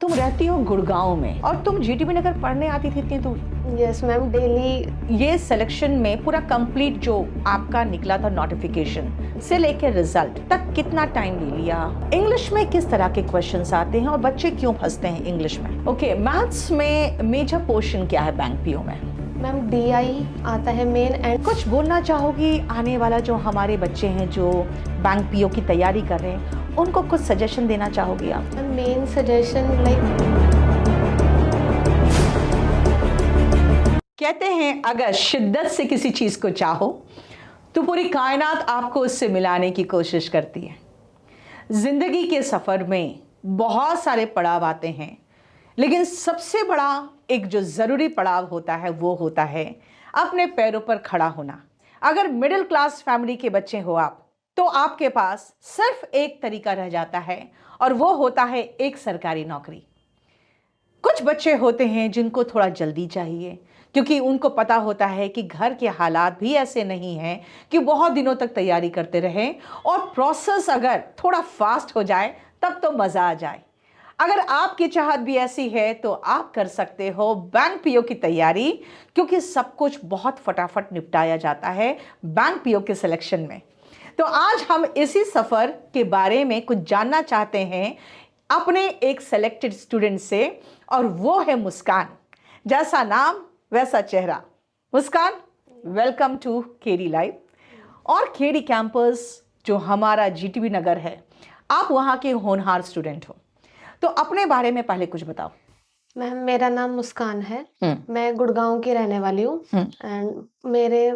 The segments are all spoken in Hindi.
तुम रहती हो गुड़गांव में और तुम जीटीबी नगर पढ़ने आती थी इतनी दूर? Yes ma'am, daily. ये सिलेक्शन में पूरा कंप्लीट जो आपका निकला था नोटिफिकेशन से लेकर रिजल्ट तक कितना टाइम ले लिया? इंग्लिश में किस तरह के क्वेश्चंस आते हैं और बच्चे क्यों फंसते हैं इंग्लिश में? ओके, मैथ्स में मेजर पोर्शन क्या है बैंक पीओ में? मैम डीआई आता है मेन। एंड कुछ बोलना चाहोगी आने वाला जो हमारे बच्चे हैं जो बैंक पीओ की तैयारी कर रहे हैं, उनको कुछ सजेशन देना चाहोगी आप? मेन सजेशन लाइक, कहते हैं अगर शिद्दत से किसी चीज को चाहो तो पूरी कायनात आपको उससे मिलाने की कोशिश करती है। जिंदगी के सफर में बहुत सारे पड़ाव आते हैं, लेकिन सबसे बड़ा एक जो जरूरी पड़ाव होता है वो होता है अपने पैरों पर खड़ा होना। अगर मिडिल क्लास फैमिली के बच्चे हो आप, तो आपके पास सिर्फ एक तरीका रह जाता है और वो होता है एक सरकारी नौकरी। कुछ बच्चे होते हैं जिनको थोड़ा जल्दी चाहिए, क्योंकि उनको पता होता है कि घर के हालात भी ऐसे नहीं हैं कि बहुत दिनों तक तैयारी करते रहें, और प्रोसेस अगर थोड़ा फास्ट हो जाए तब तो मज़ा आ जाए। अगर आपकी चाहत भी ऐसी है तो आप कर सकते हो बैंक पीओ की तैयारी, क्योंकि सब कुछ बहुत फटाफट निपटाया जाता है बैंक पीओ के सिलेक्शन में। तो आज हम इसी सफ़र के बारे में कुछ जानना चाहते हैं अपने एक सेलेक्टेड स्टूडेंट से, और वो है मुस्कान। जैसा नाम वैसा चेहरा। मुस्कान, वेलकम टू केडी लाइव और केडी कैंपस जो हमारा जीटीबी नगर है। आप वहाँ के होनहार स्टूडेंट हो, तो अपने बारे में पहले कुछ बताओ। मैम मेरा नाम मुस्कान है। मैं गुड़गांव की रहने वाली हूँ। एंड मेरे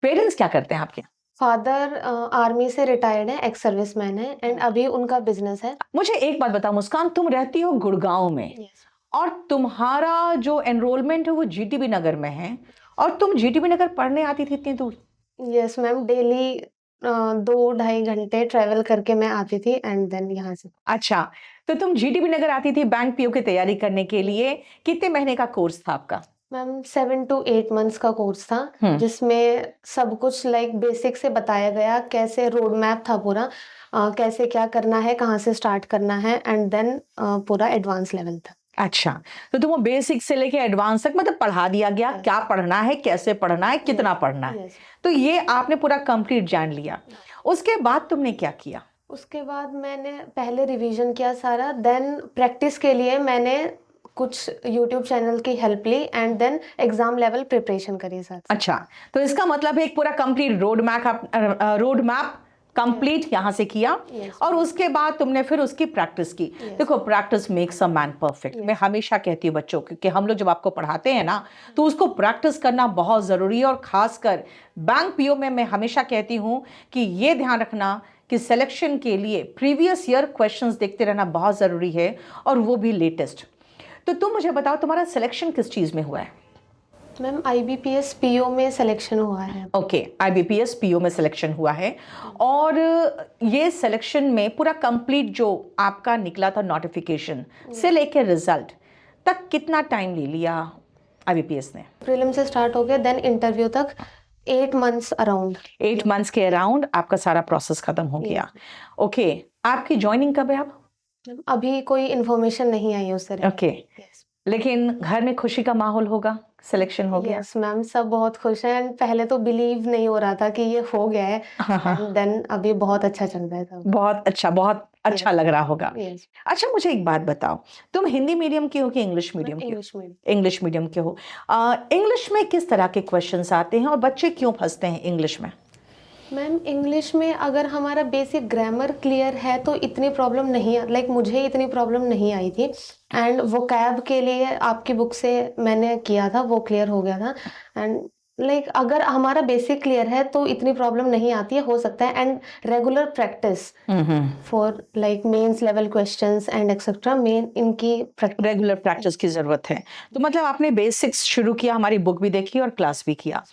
पेरेंट्स क्या करते हैं आपके? फादर आर्मी से रिटायर्ड है, एक्स सर्विसमैन है, एंड अभी उनका बिजनेस है। मुझे एक बात बताओ मुस्कान, तुम रहती हो गुड़गांव में yes. और तुम्हारा जो एनरोलमेंट है वो जीटीबी नगर में है, और तुम जीटीबी नगर पढ़ने आती थी इतनी दूर? यस मैम, डेली 2-2.5 घंटे ट्रेवल करके मैं आती थी एंड देन यहाँ से। अच्छा, तो तुम जीटीबी नगर आती थी बैंक पीओ की तैयारी करने के लिए। कितने महीने का कोर्स था आपका? मैम 7 to 8 मंथ्स का कोर्स था, जिसमें सब कुछ लाइक बेसिक से बताया गया, कैसे रोड मैप था पूरा, कैसे क्या करना है, कहाँ से स्टार्ट करना है, एंड देन पूरा एडवांस लेवल था। अच्छा, तो तुम वो बेसिक से लेके एडवांस तक मतलब पढ़ा दिया गया, क्या पढ़ना है, कैसे पढ़ना है, कितना पढ़ना है, तो ये आपने पूरा कंप्लीट जान लिया। उसके बाद तुमने क्या किया? उसके बाद मैंने पहले रिवीजन किया सारा, देन प्रैक्टिस के लिए मैंने कुछ यूट्यूब चैनल की हेल्प ली, and then exam level preparation करी साथ। अच्छा, तो इसका मतलब है एक पूरा कंप्लीट रोड मैप कंप्लीट यहाँ से किया। और उसके बाद तुमने फिर उसकी प्रैक्टिस की। देखो, practice makes a man perfect. मैं हमेशा कहती हूँ बच्चों को कि हम लोग जब आपको पढ़ाते हैं ना, तो उसको प्रैक्टिस करना बहुत ज़रूरी है, और ख़ासकर बैंक पीओ में मैं हमेशा कहती हूँ कि ये ध्यान रखना कि सिलेक्शन के लिए प्रीवियस ईयर क्वेश्चंस देखते रहना बहुत ज़रूरी है, और वो भी लेटेस्ट। तो तुम मुझे बताओ तुम्हारा सिलेक्शन किस चीज़ में हुआ है? मैम आईबीपीएस पीओ में सिलेक्शन हुआ है। ओके, आईबीपीएस पीओ में सिलेक्शन हुआ है, और ये सिलेक्शन में पूरा कंप्लीट जो आपका निकला था नोटिफिकेशन से लेकर रिजल्ट तक कितना टाइम ले लिया आईबीपीएस ने? प्रीलिम से स्टार्ट हो गया, देन इंटरव्यू तक 8 मंथ्स अराउंड। 8 मंथ्स के अराउंड आपका सारा प्रोसेस खत्म हो गया। ओके, आपकी ज्वाइनिंग कब है अब? अभी कोई इन्फॉर्मेशन नहीं आई उस तरह। ओके, लेकिन घर में खुशी का माहौल होगा, सिलेक्शन हो गया। यस मैम, सब बहुत खुश हैं। पहले तो बिलीव नहीं हो रहा था कि ये हो गया है, देन अभी बहुत अच्छा चल रहा है सब। बहुत अच्छा लग रहा होगा। Yes. अच्छा, मुझे एक बात बताओ, तुम हिंदी मीडियम की हो कि इंग्लिश मीडियम की? इंग्लिश मीडियम के हो। इंग्लिश में किस तरह के क्वेश्चंस आते हैं और बच्चे क्यों फंसते हैं इंग्लिश में? मैम इंग्लिश में अगर हमारा बेसिक ग्रामर क्लियर है तो इतनी प्रॉब्लम नहीं, लाइक मुझे इतनी प्रॉब्लम नहीं आई थी। एंड वोकैब के लिए आपकी बुक से मैंने किया था, वो क्लियर हो गया था। एंड लाइक अगर हमारा बेसिक क्लियर है तो इतनी प्रॉब्लम नहीं आती है, हो सकता है। And regular practice for like mains level questions and etcetera, main इनकी रेगुलर प्रैक्टिस की जरूरत है। तो मतलब आपने बेसिक्स शुरू किया, हमारी बुक भी देखी और क्लास भी किया।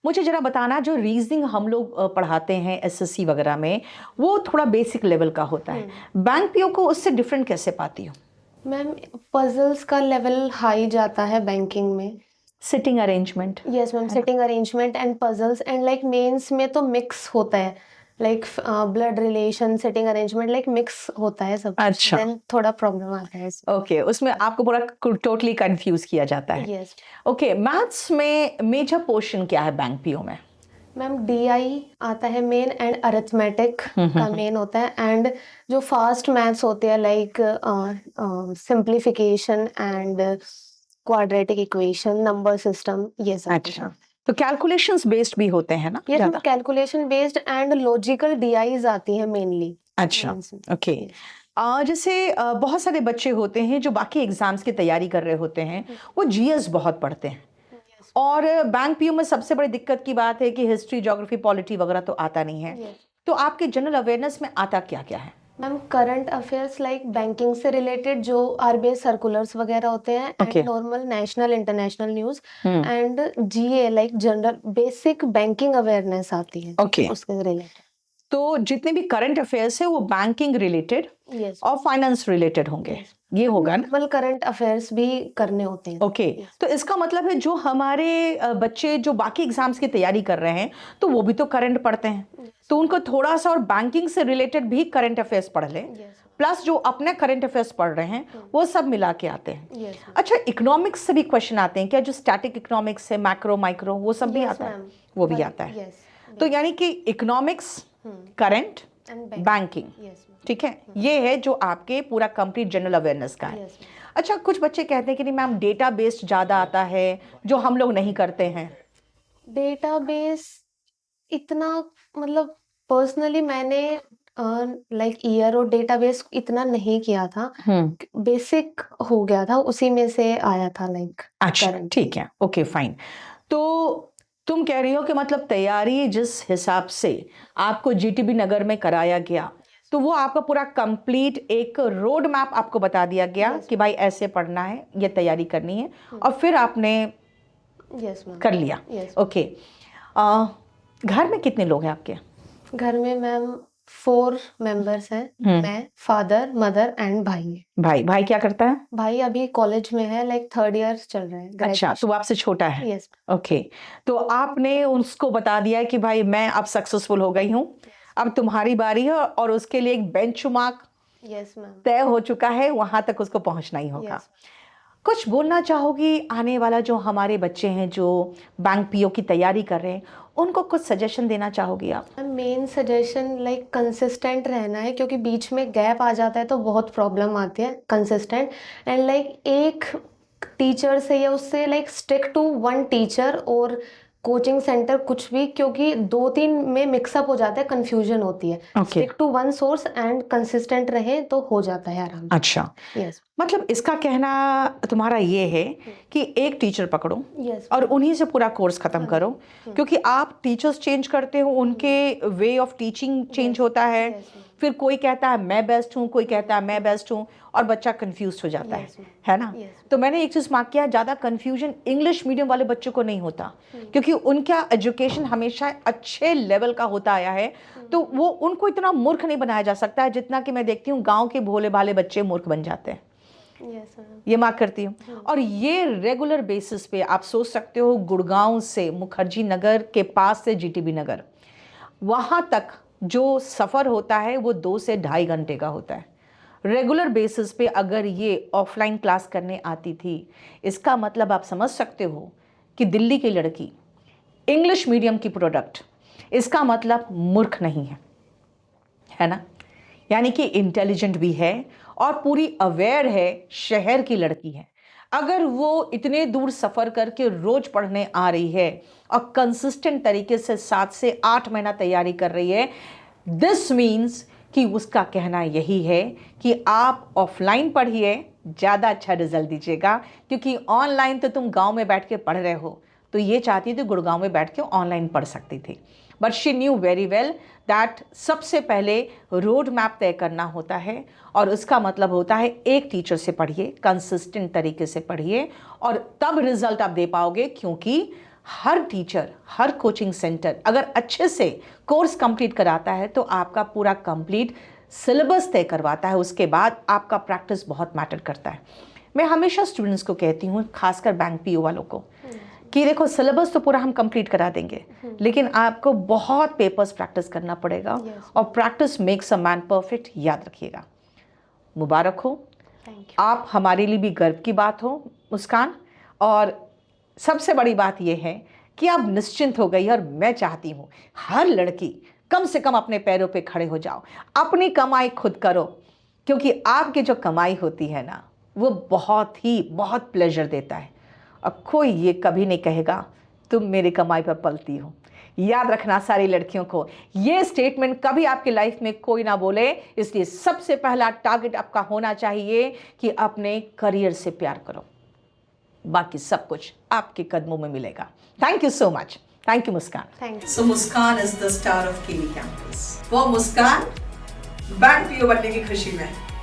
मुझे जरा बताना, जो रीजनिंग हम लोग पढ़ाते हैं एसएससी वगैरह में, वो थोड़ा बेसिक लेवल का होता है, बैंक पीओ को उससे डिफरेंट कैसे पाती हो? मैम पजल्स का लेवल हाई जाता है बैंकिंग में। Sitting arrangement? Yes ma'am, sitting arrangement and puzzles, and like mains में तो मिक्स होता है, like blood relation, sitting arrangement, like mix होता है सब। अच्छा। देन थोड़ा प्रॉब्लम आता है इसमें। ओके, उसमें आपको पूरा टोटली कंफ्यूज किया जाता है। यस ओके, मैथ्स में मेजर पोर्शन क्या है बैंक पीओ में? मैम, डीआई आता है मेन, एंड अरिथमेटिक का मेन होता है, एंड जो फास्ट मैथ्स होते हैं like simplification and quadratic equation, number system, ये सब। अच्छा, तो कैलकुलेशंस बेस्ड भी होते हैं ना यस, ज्यादा? Calculation based and logical DIs आती है मेनली। अच्छा, ओके। जैसे बहुत सारे बच्चे होते हैं जो बाकी एग्जाम्स की तैयारी कर रहे होते हैं, वो जीएस बहुत पढ़ते हैं, और बैंक पीओ में सबसे बड़ी दिक्कत की बात है कि हिस्ट्री, ज्योग्राफी, पॉलिटी वगैरह तो आता नहीं है। तो आपके जनरल अवेयरनेस में आता क्या क्या है? Ma'am, current affairs like banking से रिलेटेड जो आरबीआई सर्कुलर्स वगैरह होते हैं, Okay. And normal national international news, and GA like general basic banking awareness आती है Okay. उसके रिलेटेड। तो जितने भी करंट अफेयर्स है वो बैंकिंग रिलेटेड यस, और फाइनेंस रिलेटेड होंगे, ये होगा ना? नॉर्मल करंट अफेयर्स भी करने होते हैं। ओके, तो इसका मतलब है जो हमारे बच्चे जो बाकी एग्जाम्स की तैयारी कर रहे हैं तो वो भी तो करंट पढ़ते हैं, तो उनको थोड़ा सा और बैंकिंग से रिलेटेड भी करंट अफेयर्स पढ़ लें, प्लस जो अपने करंट अफेयर्स पढ़ रहे हैं वो सब मिला के आते हैं। अच्छा, इकोनॉमिक्स से भी क्वेश्चन आते हैं क्या? जो स्टैटिक इकोनॉमिक्स है, मैक्रो, माइक्रो, वो सब भी आता है? वो भी आता है। तो यानी कि इकोनॉमिक्स, करंट, बैंकिंग, ठीक है, ये है जो आपके पूरा कंप्लीट जनरल अवेयरनेस का है। अच्छा, कुछ बच्चे कहते हैं कि नहीं मैम डेटा बेस्ड ज़्यादा आता है जो हम लोग नहीं करते हैं। डेटाबेस इतना, मतलब पर्सनली मैंने लाइक ईयर और डेटाबेस इतना नहीं किया था, बेसिक हो गया था, उसी में से आया था लाइक। अच्छा, ठीक है, ओके फाइन। तो तुम कह रही हो कि मतलब तैयारी जिस हिसाब से आपको जीटीबी नगर में कराया गया, तो वो आपका पूरा कंप्लीट एक रोड मैप आपको बता दिया गया कि भाई ऐसे पढ़ना है, ये तैयारी करनी है, और फिर आपने कर लिया। ओके, घर में कितने लोग हैं आपके? घर में मैम 4 मेंबर्स हैं, मैं, फादर, मदर एंड भाई है। भाई क्या करता है? भाई अभी कॉलेज में है, लाइक 3rd ईयर चल रहा है। अच्छा, तो वो आपसे छोटा है? यस। ओके, तो आपने उसको बता दिया कि भाई मैं अब सक्सेसफुल हो गई हूँ, अब तुम्हारी बारी है, और उसके लिए एक बेंचमार्क तय हो चुका है, वहां तक उसको पहुंचना ही होगा। कुछ बोलना चाहोगी आने वाला जो हमारे बच्चे हैं जो बैंक पीओ की तैयारी कर रहे हैं, उनको कुछ सजेशन देना चाहोगी आप? मेन सजेशन लाइक कंसिस्टेंट रहना है, क्योंकि बीच में गैप आ जाता है तो बहुत प्रॉब्लम आती है। कंसिस्टेंट एंड लाइक एक टीचर से या उससे like stick to one teacher और कोचिंग सेंटर, कुछ भी, क्योंकि 2-3 में मिक्सअप हो जाता है, कंफ्यूजन होती है। Stick to one source and consistent रहे तो हो जाता है आराम से। अच्छा, यस। मतलब इसका कहना तुम्हारा ये है कि एक टीचर पकड़ो और उन्हीं से पूरा कोर्स खत्म करो, क्योंकि आप टीचर्स चेंज करते हो, उनके वे ऑफ टीचिंग चेंज है होता है, फिर कोई कहता है मैं बेस्ट हूँ, कोई कहता है मैं बेस्ट हूँ, और बच्चा कंफ्यूज हो जाता है ना? तो मैंने एक चीज़ मार्क किया, ज़्यादा कंफ्यूजन इंग्लिश मीडियम वाले बच्चों को नहीं होता, क्योंकि उनका एजुकेशन हमेशा अच्छे लेवल का होता आया है, तो वो उनको इतना मूर्ख नहीं बनाया जा सकता है जितना कि मैं देखती हूँ गाँव के भोले भाले बच्चे मूर्ख बन जाते हैं। ये मार्क करती हूँ। और ये रेगुलर बेसिस पे आप सोच सकते हो, गुड़गांव से मुखर्जी नगर के पास से जीटीबी नगर, वहाँ तक जो सफ़र होता है वो 2 से 2.5 घंटे का होता है। रेगुलर बेसिस पे अगर ये ऑफलाइन क्लास करने आती थी, इसका मतलब आप समझ सकते हो कि दिल्ली की लड़की इंग्लिश मीडियम की प्रोडक्ट, इसका मतलब मूर्ख नहीं है ना? यानी कि इंटेलिजेंट भी है और पूरी अवेयर है, शहर की लड़की है। अगर वो इतने दूर सफ़र करके रोज़ पढ़ने आ रही है और कंसिस्टेंट तरीके से 7 से 8 महीना तैयारी कर रही है, दिस मीन्स कि उसका कहना यही है कि आप ऑफलाइन पढ़िए, ज़्यादा अच्छा रिजल्ट दीजिएगा, क्योंकि ऑनलाइन तो तुम गांव में बैठ के पढ़ रहे हो। तो ये चाहती थी गुड़गांव में बैठ के ऑनलाइन पढ़ सकती थी, but she knew very well that सबसे पहले रोड मैप तय करना होता है, और उसका मतलब होता है एक टीचर से पढ़िए, कंसिस्टेंट तरीके से पढ़िए, और तब रिजल्ट आप दे पाओगे, क्योंकि हर टीचर, हर कोचिंग सेंटर अगर अच्छे से कोर्स कंप्लीट कराता है तो आपका पूरा कंप्लीट सिलेबस तय करवाता है, उसके बाद आपका प्रैक्टिस बहुत मैटर करता है। मैं हमेशा स्टूडेंट्स को कहती हूँ, खासकर बैंक पीओ वालों को, कि देखो सिलेबस तो पूरा हम कंप्लीट करा देंगे, लेकिन आपको बहुत पेपर्स प्रैक्टिस करना पड़ेगा। Yes. और practice makes a man perfect, याद रखिएगा। मुबारक हो, थैंक यू। आप हमारे लिए भी गर्व की बात हो मुस्कान। और सबसे बड़ी बात यह है कि आप निश्चिंत हो गई, और मैं चाहती हूँ हर लड़की कम से कम अपने पैरों पे खड़े हो जाओ, अपनी कमाई खुद करो, क्योंकि आपकी जो कमाई होती है ना, वो बहुत प्लेजर देता है। अब कोई ये कभी नहीं कहेगा तुम मेरी कमाई पर पलती हो। याद रखना सारी लड़कियों को, ये स्टेटमेंट कभी आपकी लाइफ में कोई ना बोले। इसलिए सबसे पहला टारगेट आपका होना चाहिए कि अपने करियर से प्यार करो, बाकी सब कुछ आपके कदमों में मिलेगा। Thank you so much. Thank you Muskan. Thank you. So Muskan is the star of KV campus. वो मुस्कान बैंक पीओ बनने की खुशी में